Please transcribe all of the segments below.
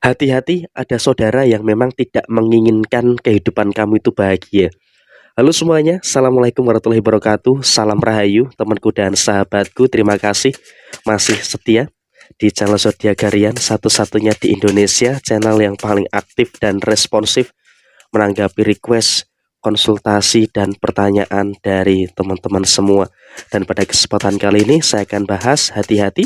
Hati-hati, ada saudara yang memang tidak menginginkan kehidupan kamu itu bahagia. Halo semuanya, Assalamualaikum warahmatullahi wabarakatuh. Salam Rahayu, temanku dan sahabatku. Terima kasih masih setia di channel Zodiakarian, satu-satunya di Indonesia, channel yang paling aktif dan responsif menanggapi request, konsultasi, dan pertanyaan dari teman-teman semua. Dan pada kesempatan kali ini saya akan bahas hati-hati,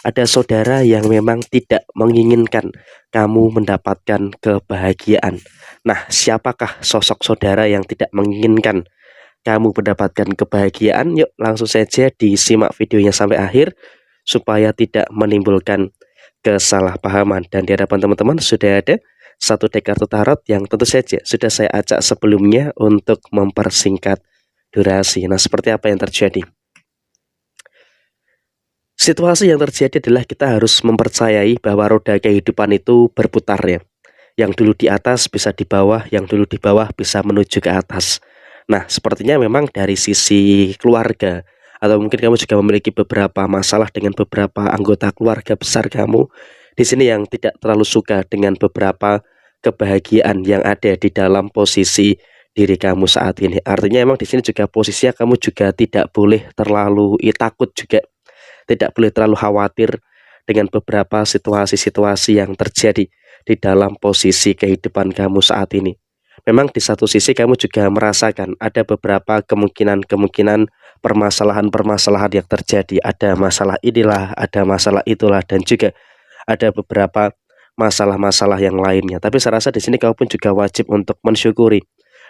ada saudara yang memang tidak menginginkan kamu mendapatkan kebahagiaan. Nah, siapakah sosok saudara yang tidak menginginkan kamu mendapatkan kebahagiaan? Yuk langsung saja disimak videonya sampai akhir supaya tidak menimbulkan kesalahpahaman. Dan di hadapan teman-teman sudah ada satu deck kartu tarot yang tentu saja sudah saya acak sebelumnya untuk mempersingkat durasi. Nah, seperti apa yang terjadi? Situasi yang terjadi adalah kita harus mempercayai bahwa roda kehidupan itu berputar ya. Yang dulu di atas bisa di bawah, yang dulu di bawah bisa menuju ke atas. Nah, sepertinya memang dari sisi keluarga, atau mungkin kamu juga memiliki beberapa masalah dengan beberapa anggota keluarga besar kamu di sini yang tidak terlalu suka dengan beberapa kebahagiaan yang ada di dalam posisi diri kamu saat ini. Artinya memang di sini juga posisinya kamu juga tidak boleh terlalu takut juga, tidak boleh terlalu khawatir dengan beberapa situasi-situasi yang terjadi di dalam posisi kehidupan kamu saat ini. Memang di satu sisi kamu juga merasakan ada beberapa kemungkinan-kemungkinan permasalahan-permasalahan yang terjadi. Ada masalah inilah, ada masalah itulah, dan juga ada beberapa masalah-masalah yang lainnya. Tapi saya rasa di sini kamu pun juga wajib untuk mensyukuri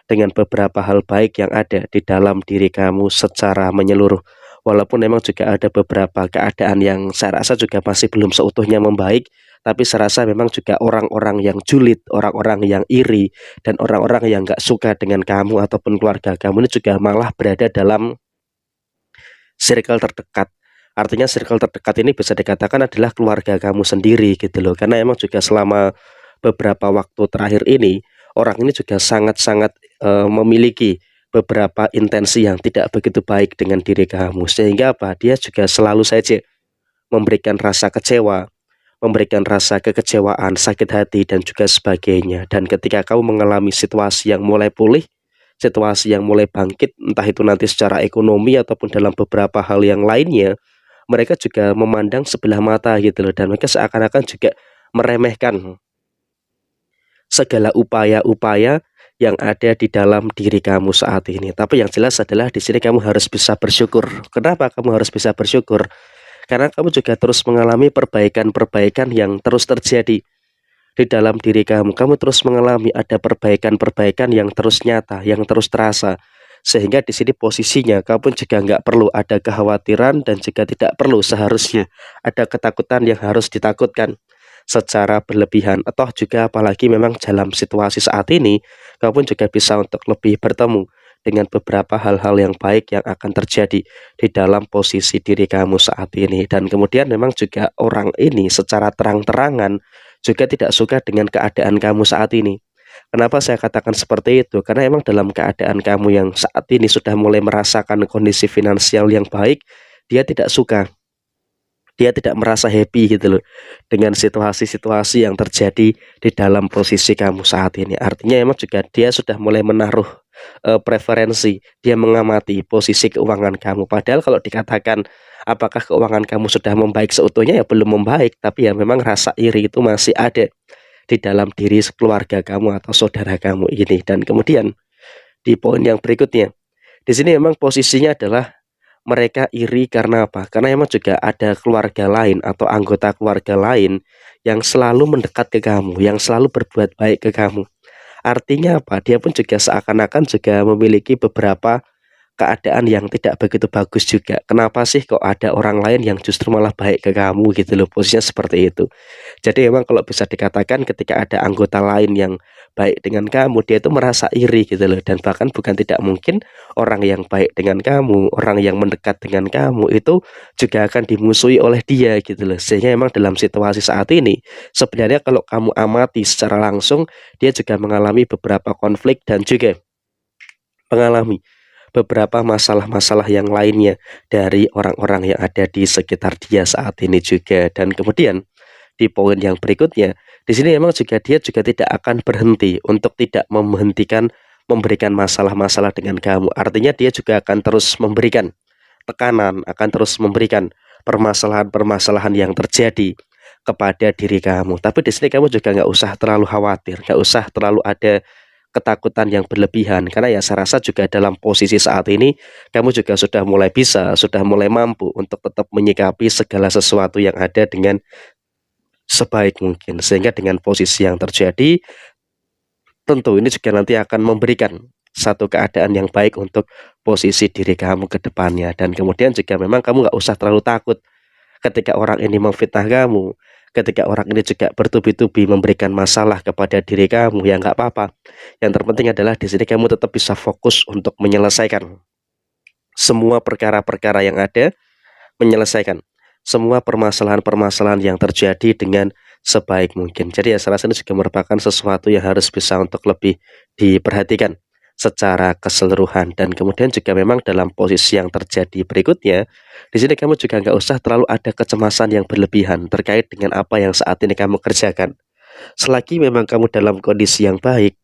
dengan beberapa hal baik yang ada di dalam diri kamu secara menyeluruh. Walaupun memang juga ada beberapa keadaan yang saya rasa juga masih belum seutuhnya membaik, tapi saya rasa memang juga orang-orang yang julid, orang-orang yang iri, dan orang-orang yang nggak suka dengan kamu ataupun keluarga kamu ini juga malah berada dalam circle terdekat. Artinya circle terdekat ini bisa dikatakan adalah keluarga kamu sendiri gitu loh. Karena emang juga selama beberapa waktu terakhir ini, orang ini juga sangat-sangat memiliki beberapa intensi yang tidak begitu baik dengan diri kamu. Sehingga apa? Dia juga selalu saja memberikan rasa kecewa, memberikan rasa kekecewaan, sakit hati, dan juga sebagainya. Dan ketika kamu mengalami situasi yang mulai pulih, situasi yang mulai bangkit, entah itu nanti secara ekonomi ataupun dalam beberapa hal yang lainnya, mereka juga memandang sebelah mata gitu loh, dan mereka seakan-akan juga meremehkan segala upaya-upaya yang ada di dalam diri kamu saat ini. Tapi yang jelas adalah di sini kamu harus bisa bersyukur. Kenapa kamu harus bisa bersyukur? Karena kamu juga terus mengalami perbaikan-perbaikan yang terus terjadi di dalam diri kamu. Kamu terus mengalami ada perbaikan-perbaikan yang terus nyata, yang terus terasa. Sehingga di sini posisinya kamu pun juga nggak perlu ada kekhawatiran dan juga tidak perlu seharusnya ada ketakutan yang harus ditakutkan secara berlebihan. Atau juga apalagi memang dalam situasi saat ini kamu pun juga bisa untuk lebih bertemu dengan beberapa hal-hal yang baik yang akan terjadi di dalam posisi diri kamu saat ini. Dan kemudian memang juga orang ini secara terang-terangan juga tidak suka dengan keadaan kamu saat ini. Kenapa saya katakan seperti itu? Karena emang dalam keadaan kamu yang saat ini sudah mulai merasakan kondisi finansial yang baik, dia tidak suka, dia tidak merasa happy gitu loh dengan situasi-situasi yang terjadi di dalam posisi kamu saat ini. Artinya emang juga dia sudah mulai menaruh preferensi, dia mengamati posisi keuangan kamu. Padahal kalau dikatakan apakah keuangan kamu sudah membaik seutuhnya, ya belum membaik, tapi ya memang rasa iri itu masih ada di dalam diri keluarga kamu atau saudara kamu ini. Dan kemudian di poin yang berikutnya, di sini memang posisinya adalah mereka iri karena apa? Karena emang juga ada keluarga lain atau anggota keluarga lain yang selalu mendekat ke kamu, yang selalu berbuat baik ke kamu. Artinya apa? Dia pun juga seakan-akan juga memiliki beberapa keadaan yang tidak begitu bagus juga. Kenapa sih kok ada orang lain yang justru malah baik ke kamu gitu loh, posisinya seperti itu. Jadi memang kalau bisa dikatakan ketika ada anggota lain yang baik dengan kamu, dia itu merasa iri gitu loh. Dan bahkan bukan tidak mungkin orang yang baik dengan kamu, orang yang mendekat dengan kamu itu juga akan dimusuhi oleh dia gitu loh. Sehingga memang dalam situasi saat ini sebenarnya kalau kamu amati secara langsung, dia juga mengalami beberapa konflik dan juga mengalami beberapa masalah-masalah yang lainnya dari orang-orang yang ada di sekitar dia saat ini juga. Dan kemudian di poin yang berikutnya, Di sini memang juga dia juga tidak akan berhenti untuk tidak memberikan masalah-masalah dengan kamu. Artinya dia juga akan terus memberikan tekanan, akan terus memberikan permasalahan-permasalahan yang terjadi kepada diri kamu. Tapi di sini kamu juga nggak usah terlalu khawatir, nggak usah terlalu ada ketakutan yang berlebihan. Karena ya saya rasa juga dalam posisi saat ini, kamu juga sudah mulai bisa, sudah mulai mampu untuk tetap menyikapi segala sesuatu yang ada dengan sebaik mungkin. Sehingga dengan posisi yang terjadi, tentu ini juga nanti akan memberikan satu keadaan yang baik untuk posisi diri kamu ke depannya. Dan kemudian juga memang kamu nggak usah terlalu takut ketika orang ini memfitnah kamu, ketika orang ini juga bertubi-tubi memberikan masalah kepada diri kamu, ya nggak apa-apa. Yang terpenting adalah di sini kamu tetap bisa fokus untuk menyelesaikan semua perkara-perkara yang ada, menyelesaikan semua permasalahan-permasalahan yang terjadi dengan sebaik mungkin. Jadi ya salah satu juga merupakan sesuatu yang harus bisa untuk lebih diperhatikan secara keseluruhan. Dan kemudian juga memang dalam posisi yang terjadi berikutnya, di sini kamu juga nggak usah terlalu ada kecemasan yang berlebihan terkait dengan apa yang saat ini kamu kerjakan. Selagi memang kamu dalam kondisi yang baik,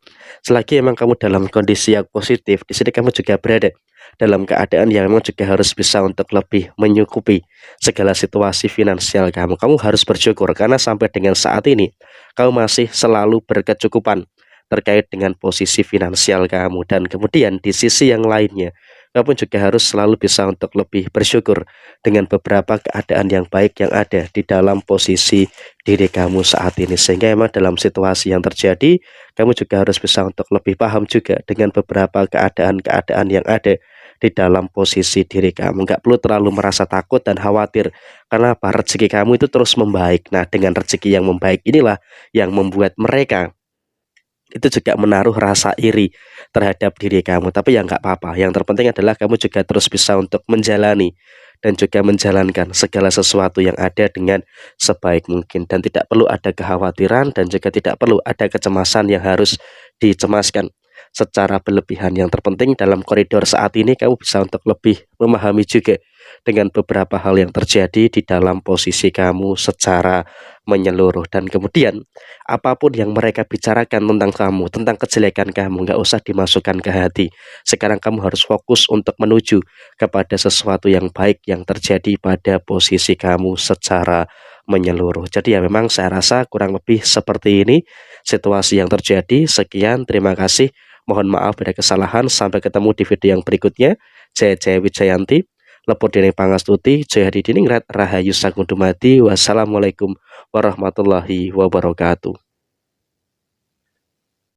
selagi memang kamu dalam kondisi yang positif, di sini kamu juga berada dalam keadaan yang memang juga harus bisa untuk lebih menyukupi segala situasi finansial kamu. Kamu harus bersyukur karena sampai dengan saat ini kamu masih selalu berkecukupan terkait dengan posisi finansial kamu. Dan kemudian di sisi yang lainnya, kamu juga harus selalu bisa untuk lebih bersyukur dengan beberapa keadaan yang baik yang ada di dalam posisi diri kamu saat ini. Sehingga memang dalam situasi yang terjadi, kamu juga harus bisa untuk lebih paham juga dengan beberapa keadaan-keadaan yang ada di dalam posisi diri kamu. Nggak perlu terlalu merasa takut dan khawatir, karena apa? Rezeki kamu itu terus membaik. Nah, dengan rezeki yang membaik inilah yang membuat mereka itu juga menaruh rasa iri terhadap diri kamu. Tapi ya nggak apa-apa, yang terpenting adalah kamu juga terus bisa untuk menjalani dan juga menjalankan segala sesuatu yang ada dengan sebaik mungkin. Dan tidak perlu ada kekhawatiran dan juga tidak perlu ada kecemasan yang harus dicemaskan secara berlebihan. Yang terpenting dalam koridor saat ini kamu bisa untuk lebih memahami juga dengan beberapa hal yang terjadi di dalam posisi kamu secara menyeluruh. Dan kemudian apapun yang mereka bicarakan tentang kamu, tentang kejelekan kamu, nggak usah dimasukkan ke hati. Sekarang kamu harus fokus untuk menuju kepada sesuatu yang baik yang terjadi pada posisi kamu secara menyeluruh. Jadi ya memang saya rasa kurang lebih seperti ini situasi yang terjadi. Sekian, terima kasih. Mohon maaf ada kesalahan. Sampai ketemu di video yang berikutnya. Jaya Wijayanti, Lepur Dene Pangastuti, Jaya Hadidiningrat, Rahayu Sagung Dumadi. Wassalamualaikum warahmatullahi wabarakatuh.